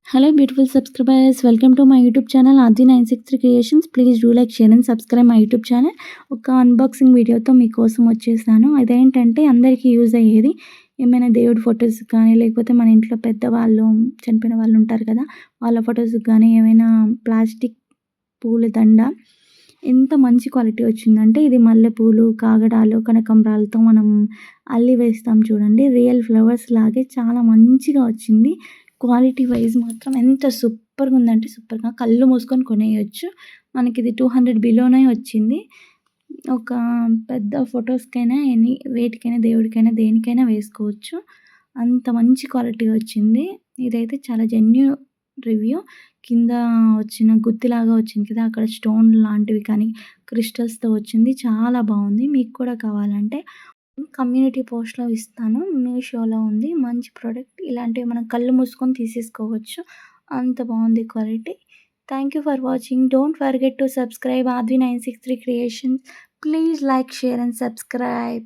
Hello, beautiful subscribers. Welcome to my YouTube channel Adi963 Creations. Please do like, share and subscribe my YouTube channel. ఒక unboxing వీడియోతో మీకోసం వచ్చేసాను. అదేంటంటే అందరికీ use అయ్యేది. ఏమైనా దేవుడి ఫోటోస్ కానీ, లేకపోతే మన ఇంట్లో పెద్దవాళ్ళు, చనిపోయిన వాళ్ళు ఉంటారు కదా! వాళ్ళ ఫోటోస్‌కి గానీ, ఏమైనా ప్లాస్టిక్ పూల దండ ఎంత మంచి క్వాలిటీ వచ్చిందంటే, ఇది మల్లెపూలు, కాగడాలు, కనకాంబరాలతో మనం అల్లి వేస్తాం చూడండి. రియల్ ఫ్లవర్స్ లాగే చాలా మంచిగా వచ్చింది. క్వాలిటీ వైజ్ మాత్రం ఎంత సూపర్‌గా ఉందంటే సూపర్‌గా కళ్ళు మూసుకొని కొనేయొచ్చు. మనకిది 200 బిలోనే వచ్చింది. ఒక పెద్ద ఫోటోస్‌కైనా వేటికైనా, దేవుడికైనా, దేనికైనా వేసుకోవచ్చు. అంత మంచి క్వాలిటీ వచ్చింది. ఇదైతే చాలా జెన్యూన్ రివ్యూ. కింద వచ్చిన గుత్తిలాగా వచ్చింది కదా! అక్కడ స్టోన్ లాంటివి కానీ, క్రిస్టల్స్‌తో వచ్చింది. చాలా బావుంది. మీకు కూడా కావాలంటే కమ్యూనిటీ పోస్ట్‌లో ఇస్తాను. మీషోలో ఉంది. మంచి ప్రొడక్ట్. ఇలాంటివి మనం కళ్ళు మూసుకొని తీసేసుకోవచ్చు. అంత బావుంది quality. Thank you for watching. Don't forget to subscribe Advi963 Creations. Please like, share and subscribe.